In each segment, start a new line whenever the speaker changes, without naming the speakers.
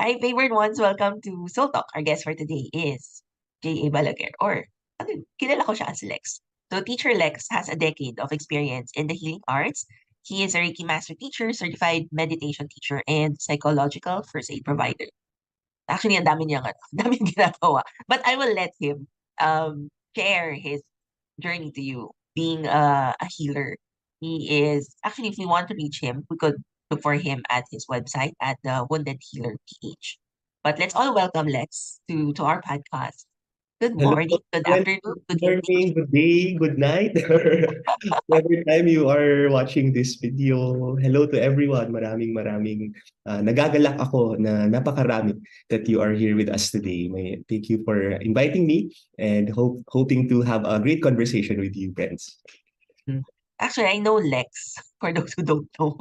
Hi, favored ones. Welcome to Soul Talk. Our guest for today is J.A. Balaguer, or kilala ko siya as Lex. So, Teacher Lex has a decade of experience in the healing arts. He is a Reiki master teacher, certified meditation teacher, and psychological first aid provider. Actually, ang dami niyang, ang dami niyang ginagawa. But I will let him share his journey to you, being a healer. He is, actually, if we want to reach him, we could look for him at his website at the Wounded Healer PH. But let's all welcome Lex to our podcast. Good
Hello,
morning, good
well,
afternoon,
good
good evening.
morning, good day, good night. Every time you are watching this video, hello to everyone. Maraming nagagalak ako na napakarami that you are here with us today. Thank you for inviting me and hoping to have a great conversation with you, friends.
Actually, I know Lex, for those who don't know.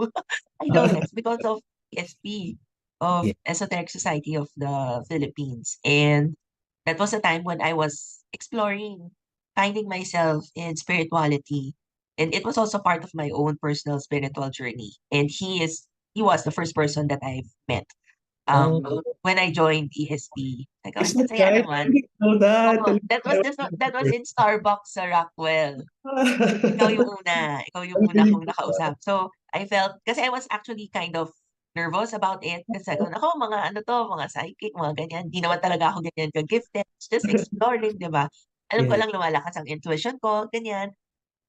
I know Lex because of ESP, of
Yeah.
Esoteric Society of the Philippines. And that was a time when I was exploring, finding myself in spirituality. And it was also part of my own personal spiritual journey. And he was the first person that I've met.
Oh,
When I joined ESP, like,
is
ang
that
saya
right? I
naman.
didn't know that.
Oo, that was in Starbucks sa Rockwell. Ikaw yung una kong nakausap. So, I felt, kasi I was actually kind of nervous about it. Kasi ako, mga ano to, mga psychic, mga ganyan. Di naman talaga ako ganyan ka-gifted. Just exploring, di ba? Alam ko
Yeah.
lang lumalakas ang intuition ko, ganyan.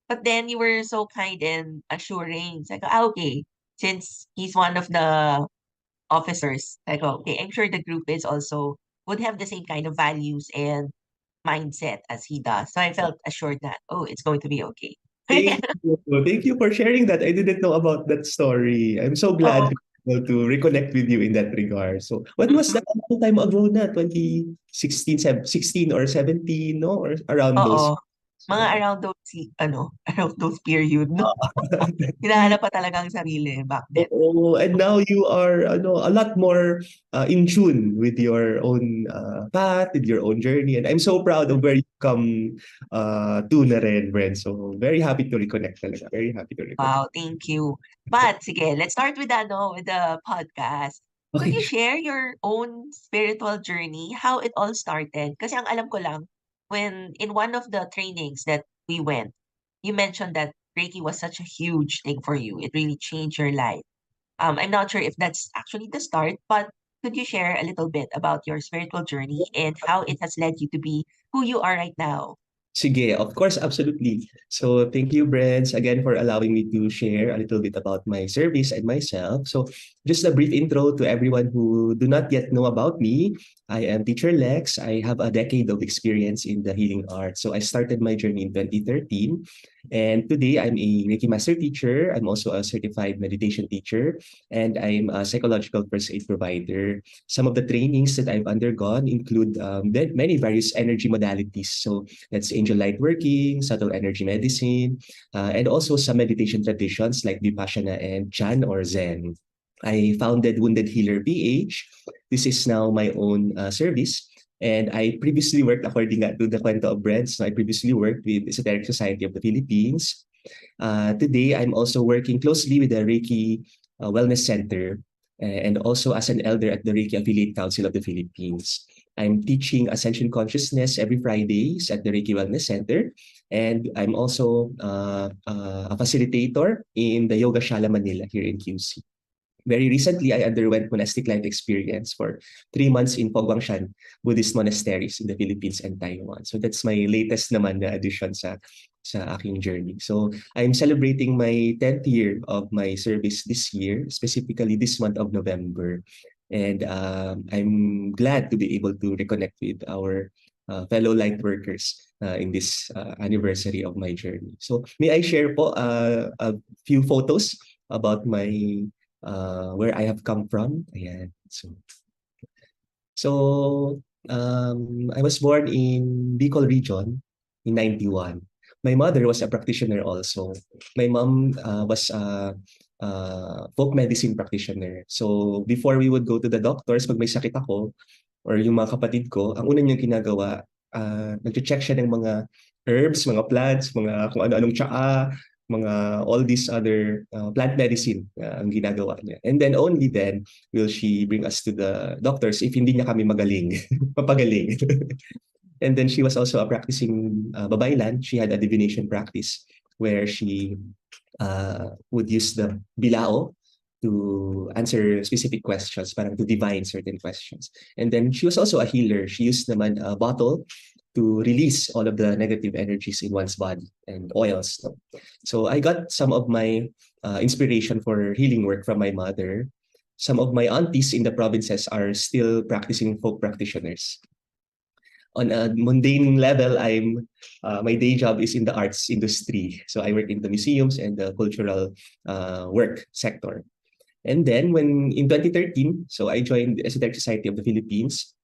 But then you were so kind and assuring. Sabi ko, okay. Since he's one of the officers, I go, okay, I'm sure the group is also, would have the same kind of values and mindset as he does. So I felt assured that, oh, it's going to be okay.
Thank you. Thank you for sharing that. I didn't know about that story. I'm so glad
Oo.
to be able to reconnect with you in that regard. So, when was
Mhm.
that? A long time ago na? 2016, 16 or 17, no? Or around those.
Oo. Mga
So,
around those around those period, no? Hinahanap pa talaga ang sarili back then.
oo, and now you are a lot more in tune with your own path, with your own journey. And I'm so proud of where you come to na rin, Brent. So, very happy to reconnect talaga. Very happy to reconnect.
Wow, thank you. But sige, let's start with with the podcast. Could you
Okay.
share your own spiritual journey, how it all started? Kasi ang alam ko lang, when in one of the trainings that we went, you mentioned that Reiki was such a huge thing for you. It really changed your life. I'm not sure if that's actually the start, but could you share a little bit about your spiritual journey and how it has led you to be who you are right now?
Sige, of course, absolutely. So thank you, Brands, again for allowing me to share a little bit about my service and myself. So just a brief intro to everyone who do not yet know about me. I am Teacher Lex. I have a decade of experience in the healing arts. So I started my journey in 2013. And today I'm a Reiki Master teacher. I'm also a certified meditation teacher. And I'm a psychological first aid provider. Some of the trainings that I've undergone include many various energy modalities. So that's angel light working, subtle energy medicine, and also some meditation traditions like Vipassana and Chan or Zen. I founded Wounded Healer PH. This is now my own service. And I previously worked, according to the Kwento of Bread, so I previously worked with Esoteric Society of the Philippines. Today, I'm also working closely with the Reiki Wellness Center and also as an elder at the Reiki Affiliate Council of the Philippines. I'm teaching Ascension Consciousness every Fridays at the Reiki Wellness Center. And I'm also a facilitator in the Yoga Shala Manila here in QC. Very recently, I underwent monastic life experience for 3 months in Pogwangshan Buddhist monasteries in the Philippines and Taiwan. So that's my latest naman na addition sa aking journey. So I'm celebrating my 10th year of my service this year, specifically this month of November. And I'm glad to be able to reconnect with our fellow light workers in this anniversary of my journey. So may I share po a few photos about my where I have come from. Ayan. So I was born in Bicol region in 91. My mother was a practitioner also. My mom was a folk medicine practitioner. So before we would go to the doctors, pag may sakit ako, or yung mga kapatid ko, ang una niyang ginagawa, nag-check siya ng mga herbs, mga plants, mga kung ano-anong tsaa, all these other plant medicine ang ginagawa niya. And then only then will she bring us to the doctors if hindi niya kami magaling, papagaling. And then she was also a practicing babaylan. She had a divination practice where she would use the bilao to answer specific questions, parang to divine certain questions. And then she was also a healer. She used naman a bottle to release all of the negative energies in one's body and oils. No? So I got some of my inspiration for healing work from my mother. Some of my aunties in the provinces are still practicing folk practitioners. On a mundane level, my day job is in the arts industry. So I work in the museums and the cultural work sector. And then in 2013, so I joined the Esoteric Society of the Philippines.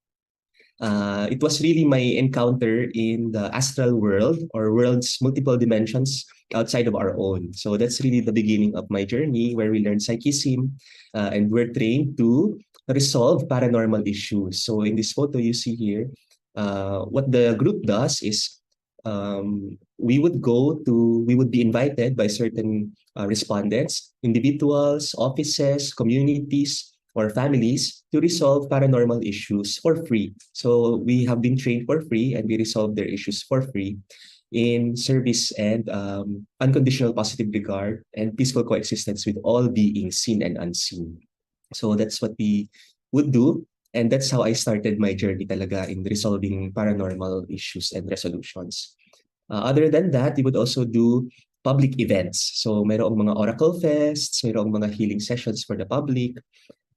It was really my encounter in the astral world or world's multiple dimensions outside of our own. So that's really the beginning of my journey where we learned psychism and we're trained to resolve paranormal issues. So in this photo you see here, what the group does is we would be invited by certain respondents, individuals, offices, communities, or families to resolve paranormal issues for free. So we have been trained for free and we resolve their issues for free in service and unconditional positive regard and peaceful coexistence with all beings, seen and unseen. So that's what we would do. And that's how I started my journey talaga in resolving paranormal issues and resolutions. Other than that, we would also do public events. So mayroong mga oracle fests, mayroong mga healing sessions for the public.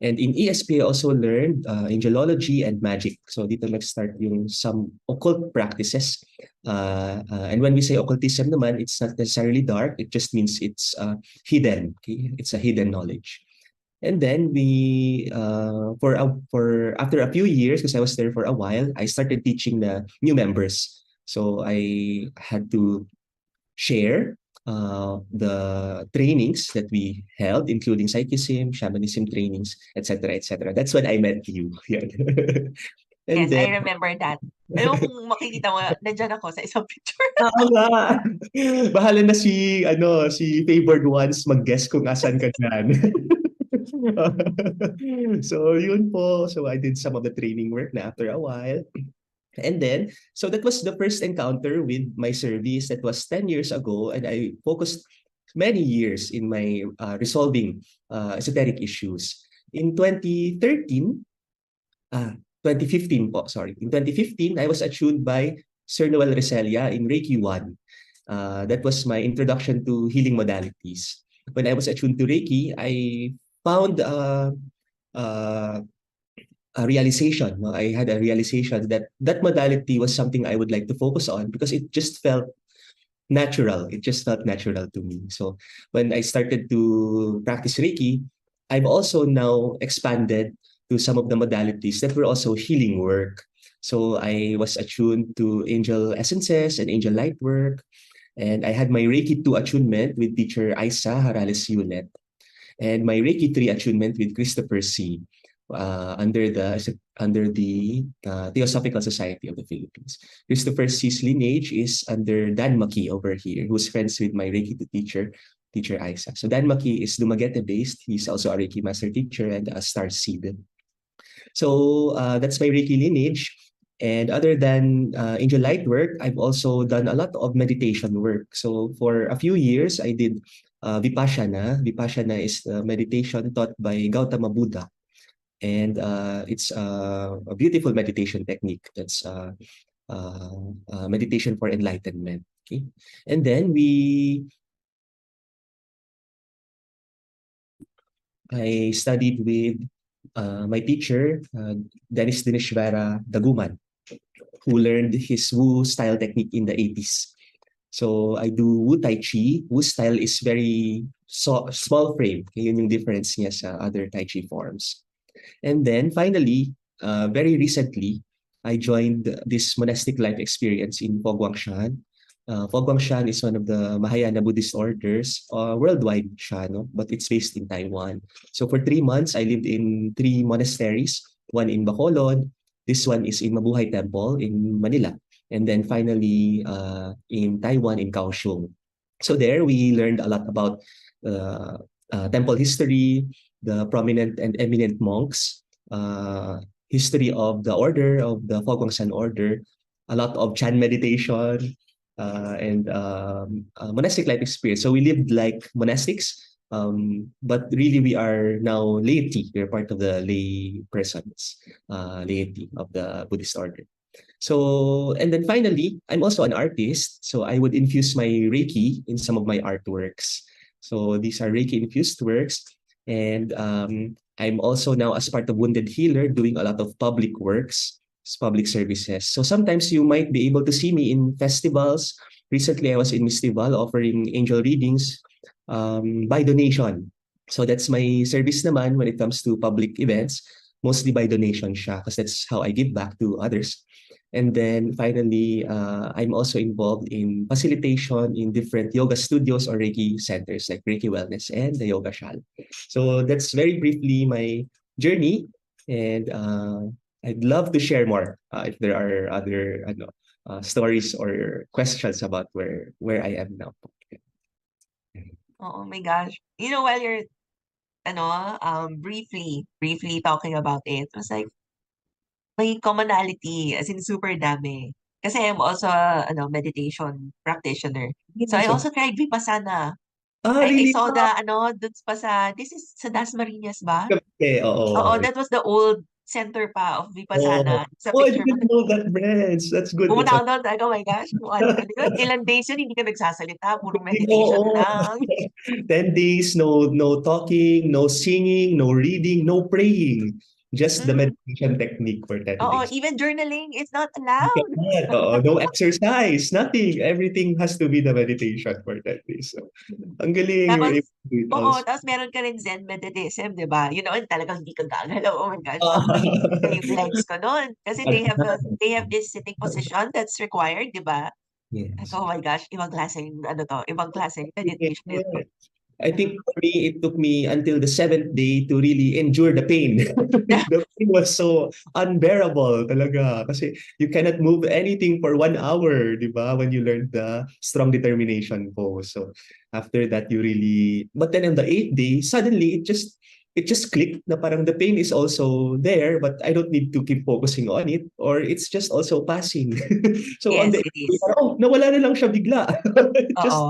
And in ESP, I also learned angelology and magic. So dito nag-start yung some occult practices. And when we say occultism naman, it's not necessarily dark. It just means it's hidden. Okay? It's a hidden knowledge. And then after a few years, because I was there for a while, I started teaching the new members. So I had to share the trainings that we held, including psychism, shamanism trainings, etc., etc. That's when I met you. And
Yes,
then,
I remember that. Alam mo kung makikita mo, nandyan ako sa isang picture.
oo nga. Bahala na si favored ones mag-guess kung asan ka dyan. So yun po. So I did some of the training work na after a while. And then, so that was the first encounter with my service. That was 10 years ago. And I focused many years in my resolving esoteric issues. In 2015 po, sorry. In 2015, I was attuned by Sir Noel Reselia in Reiki 1. That was my introduction to healing modalities. When I was attuned to Reiki, I found a realization. I had a realization that that modality was something I would like to focus on because it just felt natural. It just felt natural to me. So when I started to practice Reiki, I've also now expanded to some of the modalities that were also healing work. So I was attuned to angel essences and angel light work. And I had my Reiki 2 attunement with teacher 𝐒𝐴 and my Reiki 3 attunement with Christopher C. Under the Theosophical Society of the Philippines. Christopher C.'s lineage is under Dan Maki over here, who's friends with my Reiki 2 teacher 𝐴. So Dan Maki is Dumaguete based. He's also a Reiki master teacher and a star seed. So that's my Reiki lineage. And other than angel light work, I've also done a lot of meditation work. So for a few years, I did Vipassana. Vipassana is the meditation taught by Gautama Buddha. And it's a beautiful meditation technique. That's meditation for enlightenment. Okay, and then I studied with my teacher, Dennis Dineshwara Daguman, who learned his Wu style technique in the 80s. So I do Wu Tai Chi. Wu style is very small frame. Okay, yun yung difference niya sa other Tai Chi forms. And then finally, very recently, I joined this monastic life experience in Fo Guangshan. Fo Guangshan is one of the Mahayana Buddhist orders, worldwide siya, no? But it's based in Taiwan. So for 3 months, I lived in 3 monasteries, one in Bacolod, this one is in Mabuhay Temple in Manila, and then finally in Taiwan in Kaohsiung. So there we learned a lot about temple history, the prominent and eminent monks, history of the order, of the 𝐓𝐴𝐭 order, a lot of Chan meditation, and monastic life experience. So we lived like monastics, but really we are now laity. We're part of the lay persons, laity of the Buddhist order. So, and then finally, I'm also an artist. So I would infuse my Reiki in some of my artworks. So these are Reiki infused works. And I'm also now, as part of Wounded Healer, doing a lot of public works, public services. So sometimes you might be able to see me in festivals. Recently, I was in Festival offering angel readings by donation. So that's my service naman when it comes to public events, mostly by donation siya, because that's how I give back to others. And then finally, I'm also involved in facilitation in different yoga studios or Reiki centers like Reiki Wellness and the Yoga Shal. So that's very briefly my journey. And I'd love to share more if there are other stories or questions about where I am now.
Oh my gosh. You know, while you're briefly talking about it was like may commonality, as in super dami. Kasi I'm also a meditation practitioner. So I
So,
also tried Vipassana. I
really?
saw the dun pa sa this is sa Dasmariñas ba?
Okay, oo.
Oo, that was the old center pa of
Oh,
Vipassana. Sa
oh, I
picture mo.
didn't know that, branch. That's good. That's
Pumunta
a
ako doon, oh my gosh, ano yun, ilang days yun, hindi ka nagsasalita, puro meditation
Oo.
lang.
10 days, no talking, no singing, no reading, no praying. Just the
Mm.
meditation technique for 10
Oo,
days.
even journaling is not
You
allowed.
cannot, oo. No exercise, nothing. Everything has to be the meditation for 10 days. So, ang galing, you were
Tapos,
able to do it
oo,
also.
tapos meron ka rin Zen meditism, di ba? You know, talagang hindi ka gagalaw. Oh my gosh,
Ah.
parang nanginginig na yung legs ko noon. Kasi they have this sitting position that's required, di ba? Like,
Yes.
oh my gosh, ibang klaseng, ibang klaseng meditation ito.
I think for me, it took me until the seventh day to really endure the pain. The pain was so unbearable talaga. Kasi you cannot move anything for 1 hour, di ba? When you learn the strong determination pose. So after that, you really... But then on the eighth day, suddenly it just clicked na parang the pain is also there, but I don't need to keep focusing on it, or it's just also passing. So on
Yes,
the
it
eighth day,
is.
parang, oh, nawala na lang siya bigla. Just
Oo.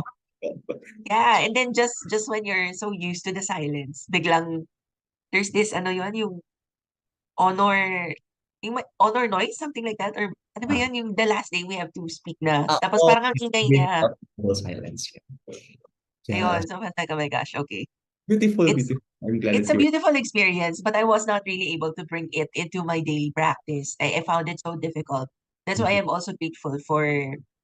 Yeah, and then just when you're so used to the silence, biglang there's this yung honor honor noise, something like that, or ano ba yun, yung the last day we have to speak na. Tapos
oh,
parang ang ingay
break
niya.
up the silence. Yeah,
Ayun, so I was like, oh my gosh, okay.
beautiful,
It's
beautiful. I'm glad
it's
that
a
you were.
beautiful experience, but I was not really able to bring it into my daily practice. I found it so difficult. That's why
Mhm.
I'm also grateful for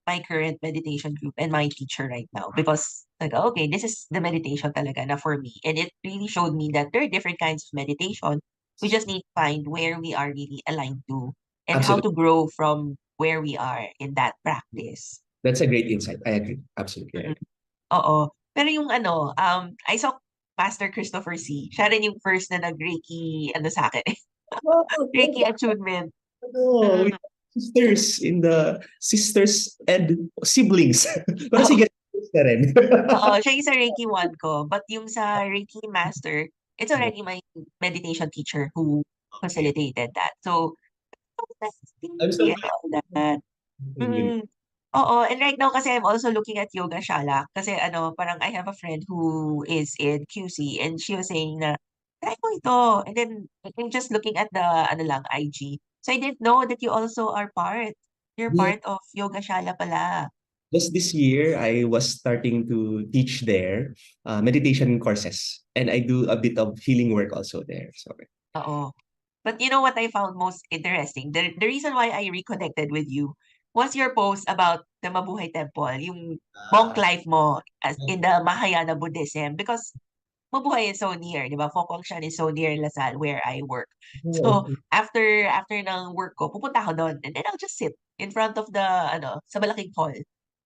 my current meditation group and my teacher right now because like okay, this is the meditation talaga na for me. And it really showed me that there are different kinds of meditation. We just need to find where we are really aligned to and how
Absolutely.
to grow from where we are in that practice.
That's a great insight. I agree. Absolutely. I
Mm-mm.
agree.
Oo. Pero yung I saw Master Christopher C. Siya rin yung first na nag-Reiki, sa akin,
Oh,
Reiki attunement.
ano, we
Mm.
have sisters in the sisters and siblings. Pero
Oo,
sige, sisters ka rin.
oo, siya yung sa Reiki 1 ko. But yung sa Reiki Master, it's already my meditation teacher who
Okay.
facilitated that. So,
I'm so
and all that.
glad.
Mm. Oo, and right now kasi I'm also looking at Yoga Shala kasi parang I have a friend who is in QC and she was saying na, try mo ito. And then I'm just looking at the IG. So I didn't know that you also are part. You're
Yeah,
part of Yoga Shala pala.
just this year, I was starting to teach there meditation courses. And I do a bit of healing work also there. So,
Oo. But you know what I found most interesting? The reason why I reconnected with you was your post about the Mabuhay Temple, yung monk life mo as in the Mahayana Buddhism because Mabuhay is so near, di ba? Focongsan is so near Lasal where I work.
oh,
So,
okay.
after ng work ko, pupunta ako doon and then I'll just sit in front of the, sa malaking hall.
Yes,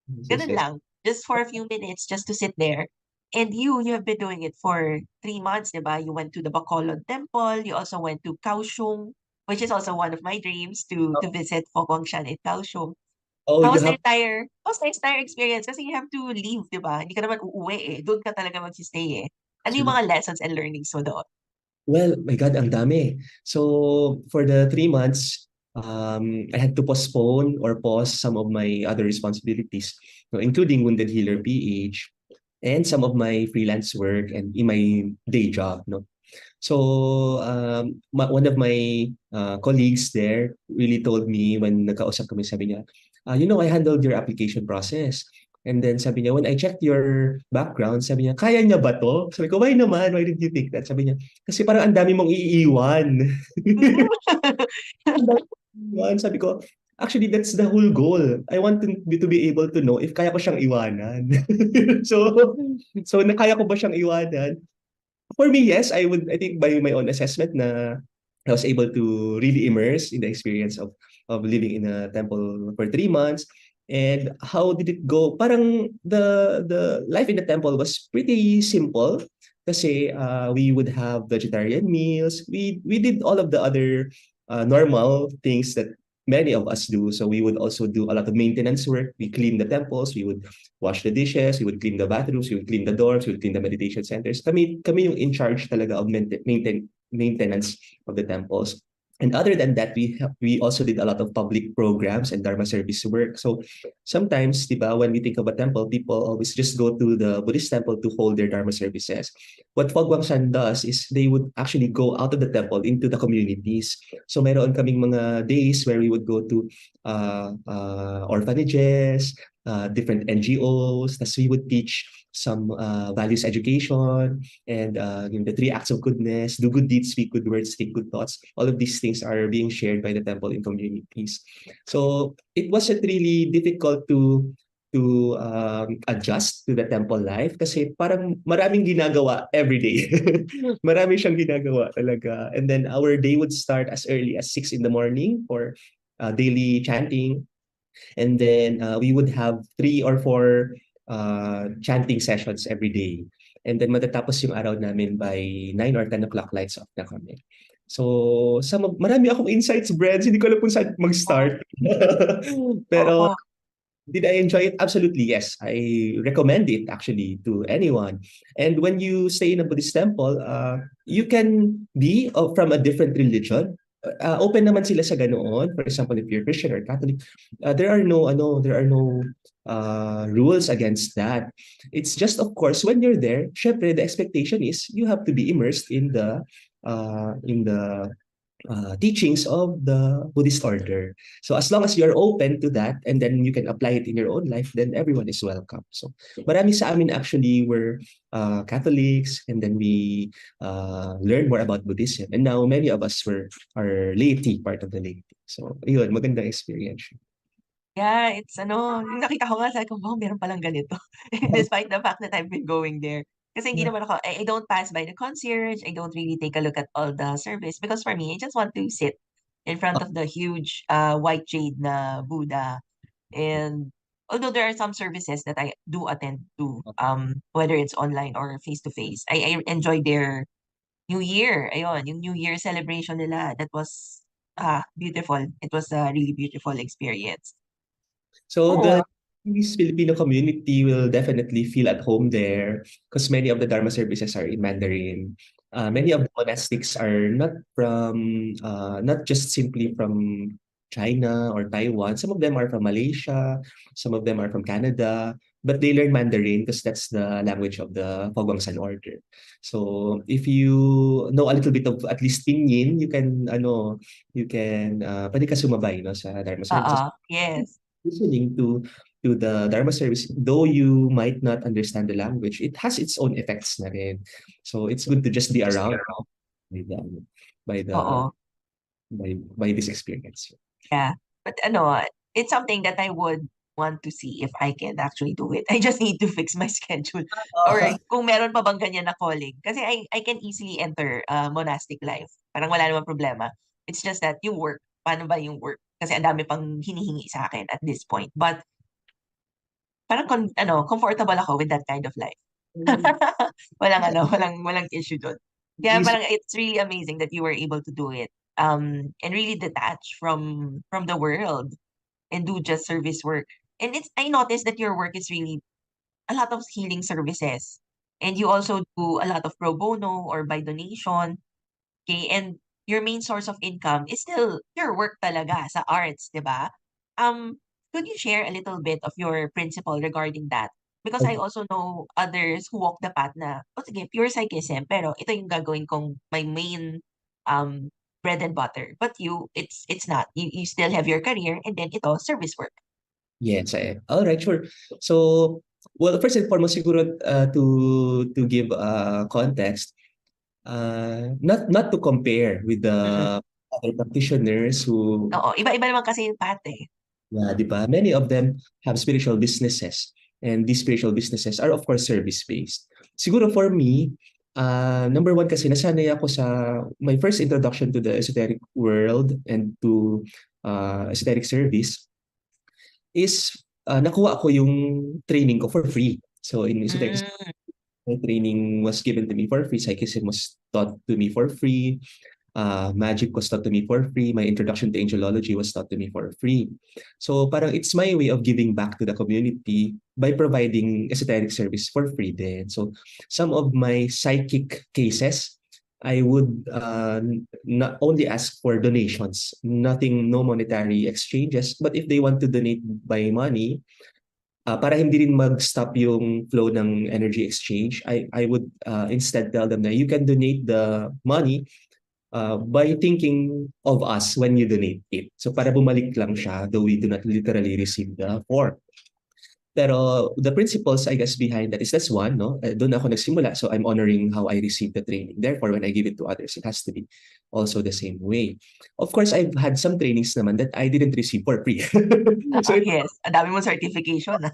yes,
Ganun
yes.
lang. Just for a few minutes, just to sit there. And you have been doing it for 3 months, di ba? You went to the Bacolod Temple. You also went to Kaohsiung, which is also one of my dreams to visit Focongsan in Kaohsiung.
Oh,
How
you
was the
have
entire... was the entire experience kasi you have to leave, di ba? Hindi ka naman uuwi eh. Doon ka talaga magsistay eh. Ano yung mga lessons and learnings mo doon?
Well, my God, ang dami. So for the 3 months, I had to postpone or pause some of my other responsibilities, no, including Wounded Healer PH and some of my freelance work and in my day job. No? So one of my colleagues there really told me when nagkausap kami, sabi niya, I handled your application process. And then sabi niya, when I checked your background, sabi niya, kaya niya ba to? Sabi ko, why naman? Why did you think that? Sabi niya, kasi parang ang dami mong iiwan. Ang dami mong iiwan. Sabi ko, actually, that's the whole goal. I want to be able to know if kaya ko siyang iwanan. so, so kaya ko ba siyang iwanan? For me, yes, I think by my own assessment na I was able to really immerse in the experience of living in a temple for 3 months. And how did it go? Parang the life in the temple was pretty simple kasi we would have vegetarian meals. We did all of the other normal things that many of us do. So we would also do a lot of maintenance work. We clean the temples, we would wash the dishes, we would clean the bathrooms, we would clean the doors, we would clean the meditation centers. Kami yung in charge talaga of maintenance of the temples. And other than that, we also did a lot of public programs and Dharma service work. So sometimes, di ba, when we think of a temple, people always just go to the Buddhist temple to hold their Dharma services. What Fogwangshan does is they would actually go out of the temple into the communities. So meron kaming mga days where we would go to orphanages, different NGOs, tas we would teach some values education and the 3 acts of goodness, do good deeds, speak good words, think good thoughts. All of these things are being shared by the temple in communities. So it wasn't really difficult to adjust to the temple life kasi parang maraming ginagawa every day. Marami siyang ginagawa talaga. And then our day would start as early as 6 in the morning for daily chanting. And then we would have 3 or 4 chanting sessions every day. And then matatapos yung araw namin by 9 or 10 o'clock lights off na kami. So, marami akong insights, Brad. Hindi ko alam kung saan mag-start. Pero
Oo.
did I enjoy it? Absolutely, yes. I recommend it actually to anyone. And when you stay in a Buddhist temple, you can be from a different religion. Open naman sila sa ganoon. For example, if you're Christian or Catholic, there are no rules against that. It's just, of course, when you're there, syempre, the expectation is you have to be immersed in the teachings of the Buddhist order. So as long as you're open to that and then you can apply it in your own life, then everyone is welcome. So marami sa amin actually were Catholics, and then we learned more about Buddhism. And now many of us are laity, part of the laity. So yun, magandang experience.
Yeah, it's yung nakita ko nga, sabi ko, wow, meron palang ganito. Despite the fact that I've been going there. Kasi hindi naman ako, I don't pass by the concierge, I don't really take a look at all the service. Because for me, I just want to sit in front of the huge white jade na Buddha. And although there are some services that I do attend to, whether it's online or face-to-face, I enjoy their New Year. Ayun, yung New Year celebration nila, that was beautiful. It was a really beautiful experience.
So
Oo.
the Chinese Filipino community will definitely feel at home there because many of the Dharma services are in Mandarin. Many of the monastics are not just simply from China or Taiwan. Some of them are from Malaysia, some of them are from Canada, but they learn Mandarin because that's the language of the Fogwangsan order. So if you know a little bit of at least Pinyin, pwede ka sumabay no sa Dharma services
Yes.
listening to the Dharma service, though you might not understand the language, it has its own effects na rin. So it's good to just be around by the by the
Oo.
by this experience.
Yeah. But it's something that I would want to see if I can actually do it. I just need to fix my schedule. Or kung meron pa bang ganyan na calling. Kasi I can easily enter monastic life. Parang wala namang problema. It's just that yung work, paano ba yung work? Kasi ang dami pang hinihingi sa akin at this point. But parang comfortable ako with that kind of life. Walang issue doon. Yeah, parang it's really amazing that you were able to do it. And really detach from the world and do just service work. And I noticed that your work is really a lot of healing services. And you also do a lot of pro bono or by donation. Okay, and your main source of income is still your work talaga sa arts, 'di ba? Could you share a little bit of your principle regarding that? Because I also know others who walk the path na, oh, sige, pure psychism, pero ito yung gagawin kong my main um bread and butter. But it's not. You still have your career and then ito, service work.
Yes, all right, sure. So, well, first and foremost, siguro to give context, not to compare with the
Mm-mm.
other practitioners who,
Oo, iba-iba naman kasi yung path eh.
yeah, di ba? Many of them have spiritual businesses, and these spiritual businesses are of course service-based. Siguro for me, number one kasi nasanay ako sa my first introduction to the esoteric world and to esoteric service is nakuha ko yung training ko for free. So in esoteric,
Mm,
my training was given to me for free. Psychism was taught to me for free. Magic was taught to me for free. My introduction to angelology was taught to me for free. So parang it's my way of giving back to the community by providing esoteric service for free then. So some of my psychic cases, I would not only ask for donations, nothing, no monetary exchanges, but if they want to donate by money, para hindi rin mag-stop yung flow ng energy exchange, I would instead tell them that you can donate the money by thinking of us when you donate it. So para bumalik lang siya, though we do not literally receive the form. Pero the principles, I guess, behind that is that's one, no? Doon ako nagsimula. So I'm honoring how I received the training. Therefore, when I give it to others, it has to be also the same way. Of course, I've had some trainings naman that I didn't receive for free. So
yes. Ang dami mong certification ah.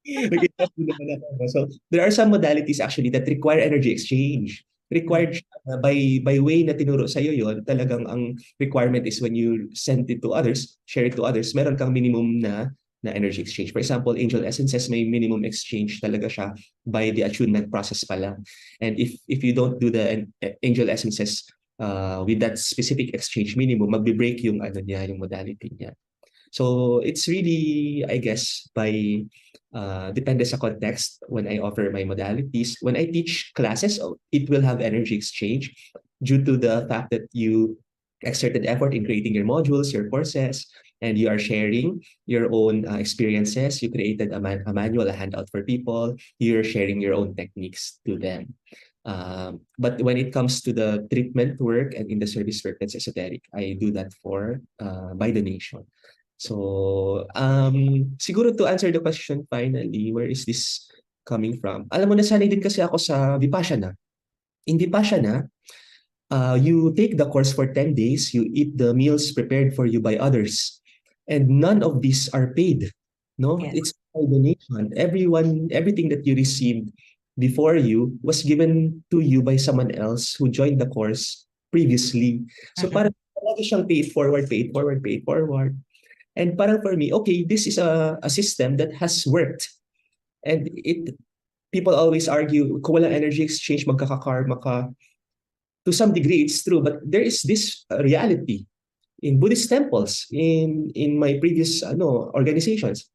nag-invest din naman ako. So there are some modalities actually that require energy exchange.
Mm.
Required siya by way na tinuro sa iyo yon, talagang ang requirement is when you send it to others, share it to others, meron kang minimum na energy exchange. For example, angel essences may minimum exchange talaga siya by the attunement process pa lang. And if you don't do the angel essences with that specific exchange minimum, magbe-break yung ano niya, yung modality niya. So it's really, I guess, by depende sa context when I offer my modalities. When I teach classes, it will have energy exchange due to the fact that you exerted effort in creating your modules, your courses, and you are sharing your own experiences. You created a manual, a handout for people. You're sharing your own techniques to them. But when it comes to the treatment work and in the service work that's esoteric, I do that for by donation. So, siguro to answer the question finally, where is this coming from? Alam mo, nasanay din kasi ako sa Vipassana. In Vipassana, you take the course for 10 days, you eat the meals prepared for you by others, and none of these are paid. No,
Yes.
it's by donation. Everything that you received before you was given to you by someone else who joined the course previously. So
Mm-mm.
parang lagi siyang pay it forward, pay it forward, pay it forward. And parang for me, okay, this is a system that has worked. And people always argue, kung walang energy exchange, magkakakarma ka. To some degree, it's true. But there is this reality in Buddhist temples, in my previous organizations.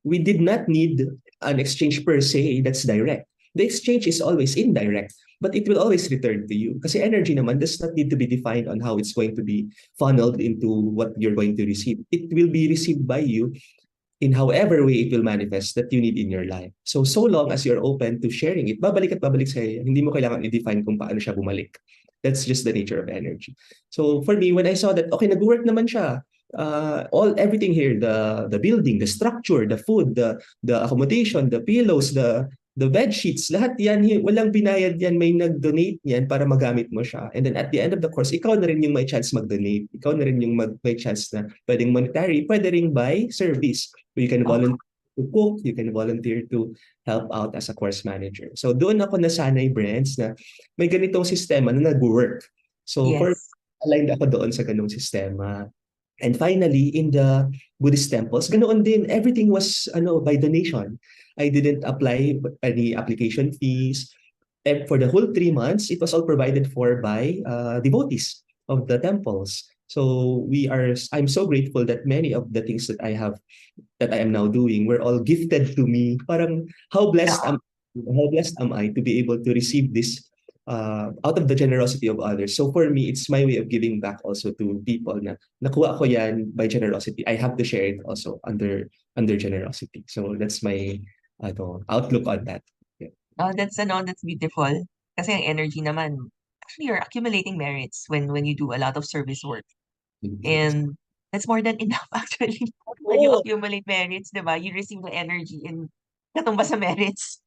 We did not need an exchange per se that's direct. The exchange is always indirect, but it will always return to you. Kasi energy naman does not need to be defined on how it's going to be funneled into what you're going to receive. It will be received by you in however way it will manifest that you need in your life. So long as you're open to sharing it, babalik at babalik sa'yo. Hindi mo kailangan i-define kung paano siya bumalik. That's just the nature of energy. So for me, when I saw that, okay, nag-work naman siya. Everything here, the building, the structure, the food, the accommodation, the pillows, the bed sheets, lahat yan, walang binayad yan, may nag-donate yan para magamit mo siya. And then at the end of the course, ikaw na rin yung may chance mag-donate. Ikaw na rin yung may chance na pwedeng monetary, pwede rin by service. You can volunteer to cook, you can volunteer to help out as a course manager. So doon ako nasanay, brands, na may ganitong sistema na nag-work. So for
Yes.
aligned ako doon sa ganung sistema. And finally, in the Buddhist temples, ganoon din, everything was by donation. I didn't apply any application fees. And for the whole 3 months, it was all provided for by devotees of the temples. So I'm so grateful that many of the things that I am now doing were all gifted to me. Parang how blessed am I to be able to receive this out of the generosity of others. So for me, it's my way of giving back also to people na nakuha ko yan by generosity. I have to share it also under generosity. So that's my outlook on that. Yeah.
Oh, that's beautiful. Kasi ang energy naman, actually you're accumulating merits when you do a lot of service work.
Yes.
And that's more than enough actually. When you
Oh,
accumulate merits, 'di ba? You receive the energy in katumbas sa merits.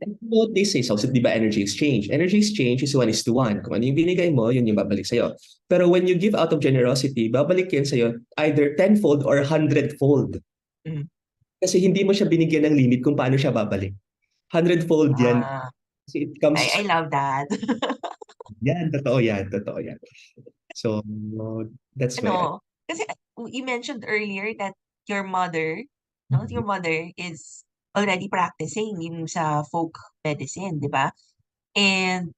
you know what they say, so di ba energy exchange? Energy exchange is 1:1. Kung ano yung binigay mo, yun yung babalik sa'yo. Pero when you give out of generosity, babalik yan sa'yo either tenfold or hundredfold.
Mm.
Kasi hindi mo siya binigyan ng limit kung paano siya babalik. Hundredfold yan.
Ah,
Kasi it comes,
I love that.
yan, totoo yan, totoo yan. So, that's why,
Ano, kasi you mentioned earlier that your mother, no, your mother is already practicing yung sa folk medicine, 'di ba? And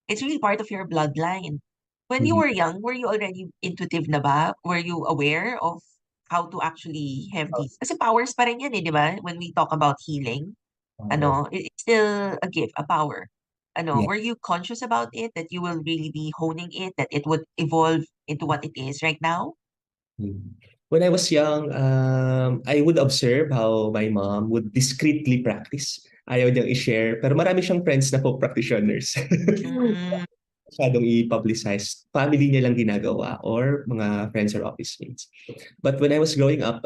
it's really part of your bloodline. When you
Mhm.
were young, were you already intuitive na ba? Were you aware of how to actually have these? Kasi powers pa rin yan eh, di ba? When we talk about healing,
Oo.
it's still a gift, a power.
Yeah.
Were you conscious about it, that you will really be honing it, that it would evolve into what it is right now?
Mm. When I was young, I would observe how my mom would discreetly practice. Ayaw niyang i-share, pero marami siyang friends na folk practitioners.
Mm,
Masyadong i-publicize. Family niya lang ginagawa or mga friends or office mates. But when I was growing up,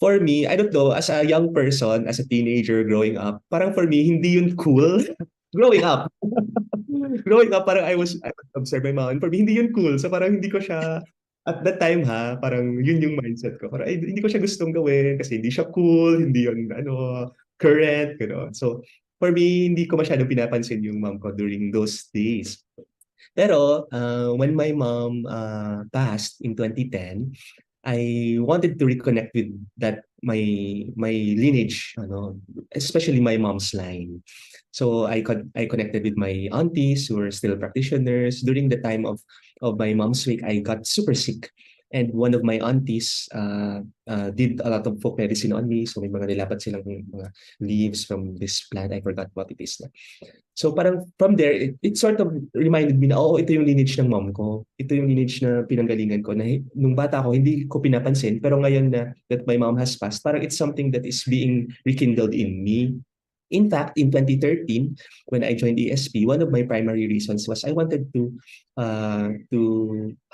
for me, I don't know, as a young person, as a teenager growing up, parang for me, hindi yun cool. Growing up. Growing up, parang I would observe my mom. For me, hindi yun cool. So parang hindi ko siya, at that time parang yun yung mindset ko. Parang hindi ko siya gustong gawin kasi hindi siya cool, hindi yun, current, So, for me, hindi ko masyadong pinapansin yung mom ko during those days. Pero, when my mom passed in 2010, I wanted to reconnect with that my lineage, especially my mom's line. So I connected with my aunties who are still practitioners. During the time of my mom's week, I got super sick. And one of my aunties did a lot of folk medicine on me. So may mga nilapat silang mga leaves from this plant. I forgot what it is. So parang from there, it sort of reminded me na, oo, ito yung lineage ng mom ko. Ito yung lineage na pinanggalingan ko na nung bata ko, hindi ko pinapansin. Pero ngayon na that my mom has passed, parang it's something that is being rekindled in me. In fact, in 2013, when I joined ESP, one of my primary reasons was I wanted to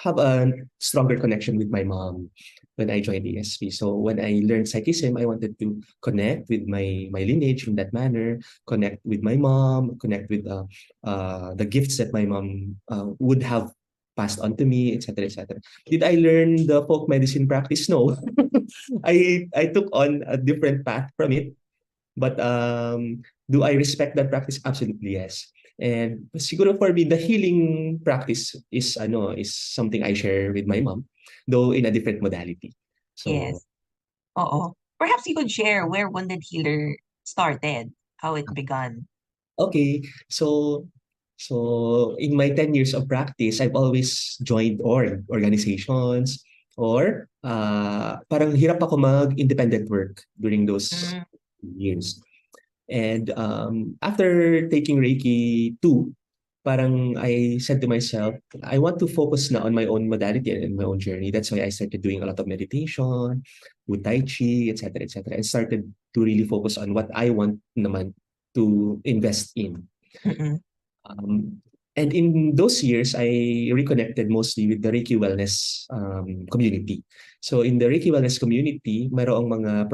have a stronger connection with my mom when I joined ESP. So when I learned psychism, I wanted to connect with my lineage in that manner, connect with my mom, connect with the gifts that my mom would have passed on to me, etc., etc. Did I learn the folk medicine practice? No. I took on a different path from it. But do I respect that practice? Absolutely, yes. And siguro for me, the healing practice is something I share with my mom, though in a different modality. So,
yes. Oo. Perhaps you could share where Wounded Healer started, how it began.
okay. So in my 10 years of practice, I've always joined organizations or parang hirap ako mag-independent work during those
Mm,
years. And after taking Reiki 2, parang I said to myself, I want to focus na on my own modality and my own journey. That's why I started doing a lot of meditation, with Tai Chi, etc., etc., and started to really focus on what I want naman to invest in.
mm-mm.
Um, and in those years, I reconnected mostly with the Reiki Wellness community. So in the Reiki Wellness community, mayroong mga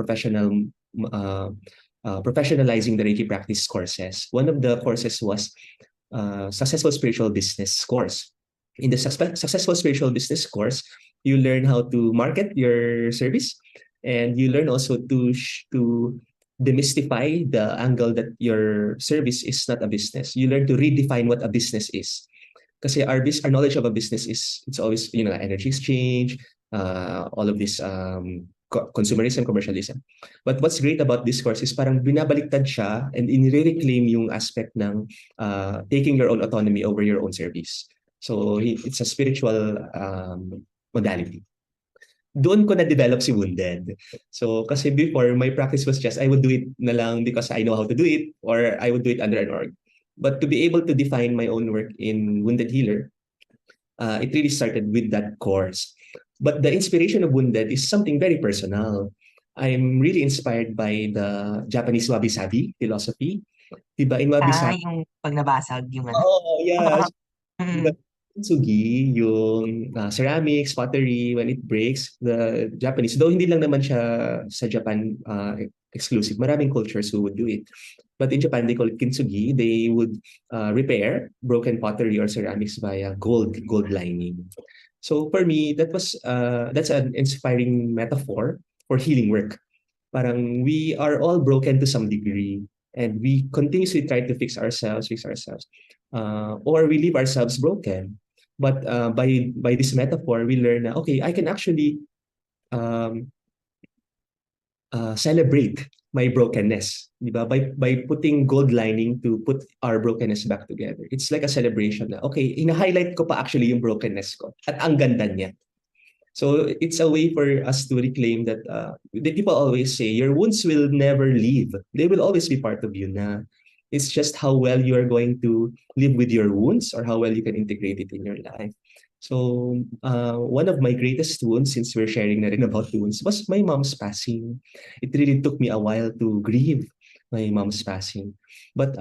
uh, professionalizing the Reiki practice courses. One of the courses was Successful Spiritual Business course. In the Successful Spiritual Business course, you learn how to market your service, and you learn also to demystify the angle that your service is not a business. You learn to redefine what a business is. Kasi our knowledge of a business is, it's always, energy exchange, all of this consumerism, commercialism. But what's great about this course is parang binabaliktad siya and inire-reclaim yung aspect ng taking your own autonomy over your own service. So it's a spiritual modality. Doon ko na-develop si Wounded. So, kasi before, my practice was just, I would do it na lang because I know how to do it, or I would do it under an org. But to be able to define my own work in Wounded Healer, it really started with that course. But the inspiration of Wounded is something very personal. I'm really inspired by the Japanese wabi-sabi philosophy. Diba, in wabi-sabi,
Yung pag nabasag, yung ano.
oh, yes. Diba,
Mm.
kintsugi, yung ceramics, pottery, when it breaks, the Japanese, though hindi lang naman siya sa Japan exclusive, maraming cultures who would do it. But in Japan, they call it kintsugi. They would repair broken pottery or ceramics via gold lining. So for me, that's an inspiring metaphor for healing work. Parang we are all broken to some degree, and we continuously try to fix ourselves, or we leave ourselves broken. But by this metaphor, we learn na, okay, I can actually um, celebrate my brokenness, di ba? By putting gold lining to put our brokenness back together. It's like a celebration na, okay, ina-highlight ko pa actually yung brokenness ko at ang ganda niya. So it's a way for us to reclaim that the people always say your wounds will never leave. They will always be part of you na. It's just how well you are going to live with your wounds or how well you can integrate it in your life. So one of my greatest wounds, since we're sharing na rin about wounds, was my mom's passing. It really took me a while to grieve my mom's passing. But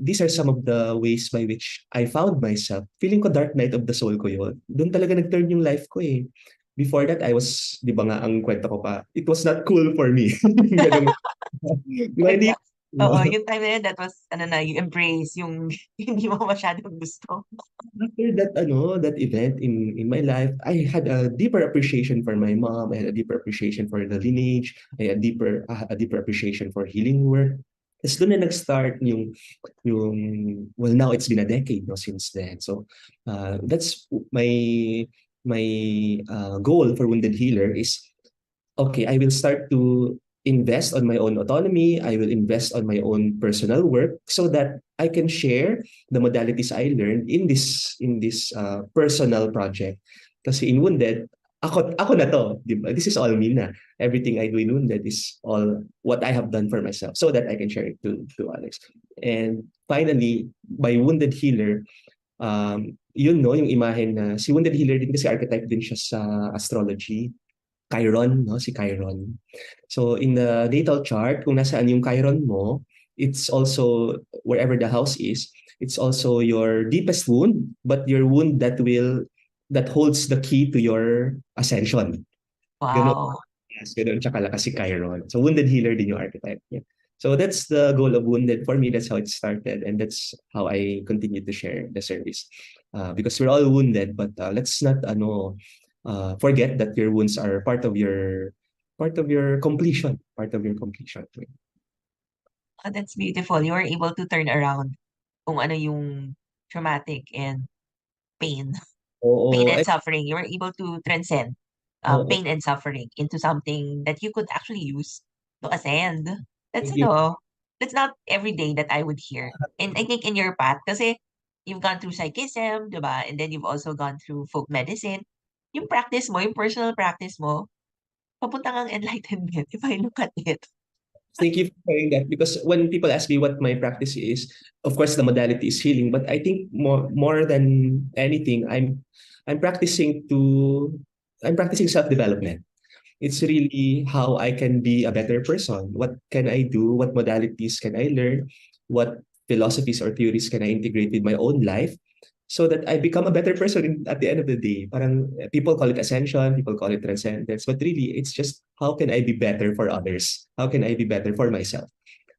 these are some of the ways by which I found myself. Feeling ko dark night of the soul ko yun. Doon talaga nag-turn yung life ko eh. Before that, I was, di ba nga ang kwento ko pa, it was not cool for me. Ganun. Di ba, hindi,
Bigla. Oo, yung time na yun, that was, ano na, you embrace yung hindi mo masyadong gusto.
after that event in my life, I had a deeper appreciation for my mom. I had a deeper appreciation for the lineage. I had a deeper appreciation for healing work. Tapos doon na nag-start yung well, now it's been a decade no since then. So that's my goal for Wounded Healer is, okay, I will start to invest on my own autonomy. I will invest on my own personal work so that I can share the modalities I learned in this personal project. Kasi in Wounded, ako na to, di ba? This is all me na. Everything I do in Wounded is all what I have done for myself so that I can share it to Alex. And finally, by Wounded Healer, yun no, yung imahen na si Wounded Healer din kasi archetype din siya sa astrology. Chiron, no? Si Chiron. So in the natal chart, kung nasaan yung Chiron mo, it's also, wherever the house is, it's also your deepest wound, but your wound that holds the key to your ascension. Ganun.
Wow.
Yes, ganun siya kalakas si Chiron. So wounded healer din yung archetype niya. So that's the goal of Wounded. For me, that's how it started, and that's how I continue to share the service. Because we're all wounded, but let's not forget that your wounds are part of your completion, part of your completion.
Oh, that's beautiful. You were able to turn around kung ano yung traumatic and pain. Pain
Oo,
and suffering. You were able to transcend
oo.
pain and suffering into something that you could actually use to ascend. That's,
Thank you.
that's not every day that I would hear. And I think in your path, kasi you've gone through psychism, diba? And then you've also gone through folk medicine. Yung practice mo, yung personal practice mo, papunta kang enlightenment if I look at it.
Thank you for sharing that, because when people ask me what my practice is, of course the modality is healing, but I think more than anything, I'm practicing to I'm practicing self-development. It's really how I can be a better person. What can I do? What modalities can I learn? What philosophies or theories can I integrate with my own life so that I become a better person at the end of the day? Parang people call it ascension, people call it transcendence, but really it's just how can I be better for others? How can I be better for myself?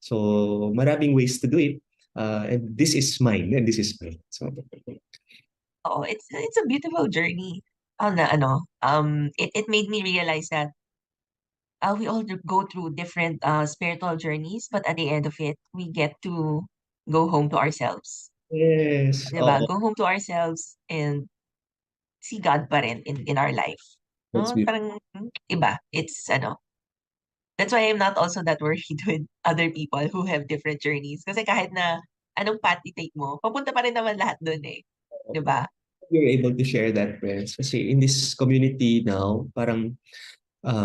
So maraming ways to do it. And this is mine, and this is mine. So
Oh, it's a beautiful journey. It made me realize that we all go through different spiritual journeys, but at the end of it, we get to go home to ourselves.
yes,
Diba?
oh,
Go home to ourselves and see God pa rin in our life.
that's
No?
beautiful.
Parang iba. That's why I'm not also that worried with other people who have different journeys. Kasi kahit na anong path i-take mo, papunta pa rin naman lahat dun eh. Diba?
you're able to share that, friends. Kasi in this community now, parang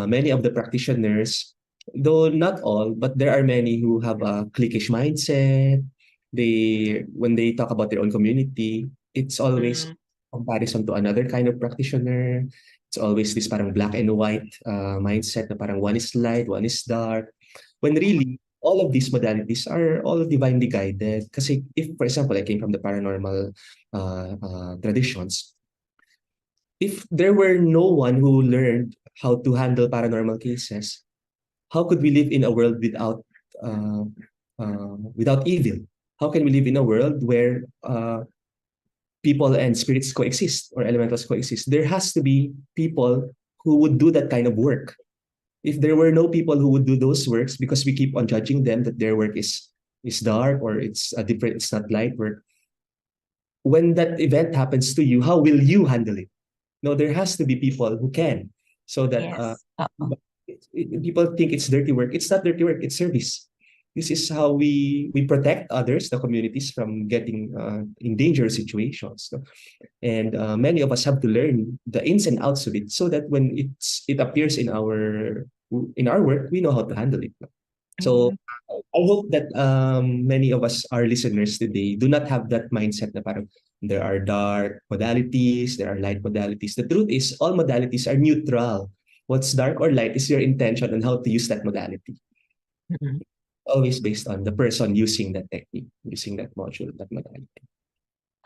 many of the practitioners, though not all, but there are many who have a cliquish mindset. When they talk about their own community, it's always
Mm,
comparison to another kind of practitioner. It's always this parang black and white mindset na parang one is light, one is dark. When really, all of these modalities are all divinely guided. Kasi if, for example, I came from the paranormal traditions, if there were no one who learned how to handle paranormal cases, how could we live in a world without evil? How can we live in a world where people and spirits coexist or elementals coexist? There has to be people who would do that kind of work. If there were no people who would do those works because we keep on judging them that their work is dark or it's not light work, when that event happens to you, how will you handle it? No, there has to be people who can, so that
yes.
people think it's dirty work. It's not dirty work. It's service. This is how we protect others, the communities, from getting in dangerous situations. No? And many of us have to learn the ins and outs of it, so that when it appears in our work, we know how to handle it. No? So
Mm,
I hope that many of us, our listeners today, do not have that mindset na parang there are dark modalities, there are light modalities. The truth is, all modalities are neutral. What's dark or light is your intention on how to use that modality.
mm,
Always based on the person using that technique, using that module, that modality.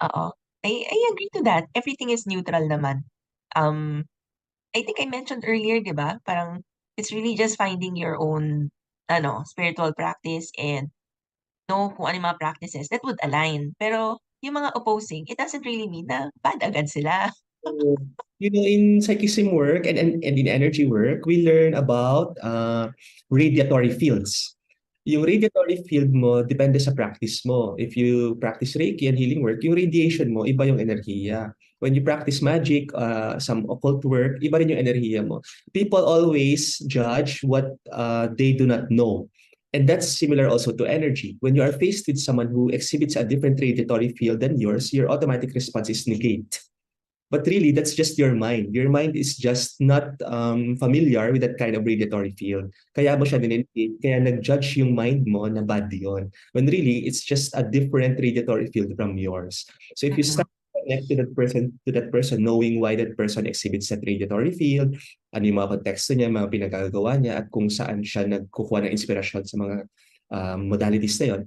oo. I agree to that. Everything is neutral naman. Um, I think I mentioned earlier, di ba? Parang it's really just finding your own spiritual practice and know kung ano yung mga practices that would align. Pero yung mga opposing, it doesn't really mean na bad agad sila.
So, in psychism work and in energy work, we learn about radiatory fields. Yung radiatory field mo, depende sa practice mo. If you practice Reiki and healing work, yung radiation mo, iba yung enerhiya. When you practice magic, some occult work, iba rin yung enerhiya mo. People always judge what they do not know. And that's similar also to energy. When you are faced with someone who exhibits a different radiatory field than yours, your automatic response is negate. But really, that's just your mind. Your mind is just not familiar with that kind of radiatory field. Kaya mo siya dinedicate, kaya nag-judge yung mind mo na bad yun. When really, it's just a different radiatory field from yours. So if you
Mm-mm.
start to connect to that person, knowing why that person exhibits that radiatory field, ano yung mga konteksto niya, mga pinagagawa niya, at kung saan siya nagkukuha ng inspirasyon sa mga modalities na yun,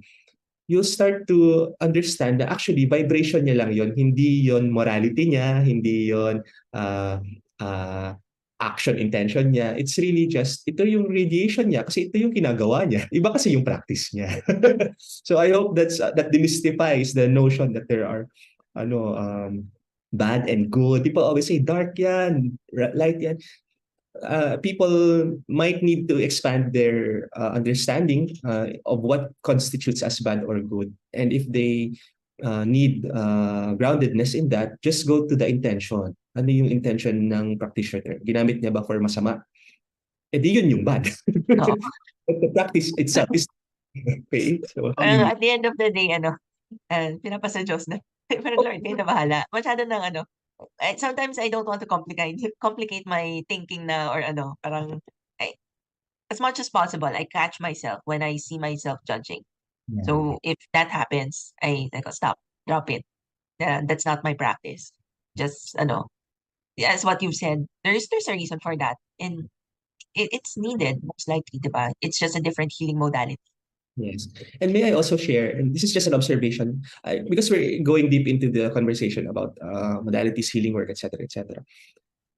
you start to understand na actually vibration niya lang yon, hindi yon morality niya, hindi yon uh, uh, action intention niya. It's really just ito yung radiation niya kasi ito yung ginagawa niya. Iba kasi yung practice niya. So I hope that demystifies the notion that there are ano bad and good. People always say dark yan, light yan. People might need to expand their understanding of what constitutes as bad or good. And if they need groundedness in that, just go to the intention. Ano yung intention ng practitioner? Ginamit niya ba for masama? Eh di yun yung bad.
Oo.
But the practice itself is okay. So how
Parang
you
at the end of the day, pinapasa Diyos na. Parang Lord, kayo na bahala. Masyado ng sometimes I don't want to complicate my thinking na or parang I, as much as possible, I catch myself when I see myself judging.
yeah.
So if that happens, I like, stop, drop it. That's not my practice. Just as what you've said, there's a reason for that, and it's needed most likely, diba? It's just a different healing modality.
Yes. And may I also share, and this is just an observation, because we're going deep into the conversation about modalities, healing work, etc., etc.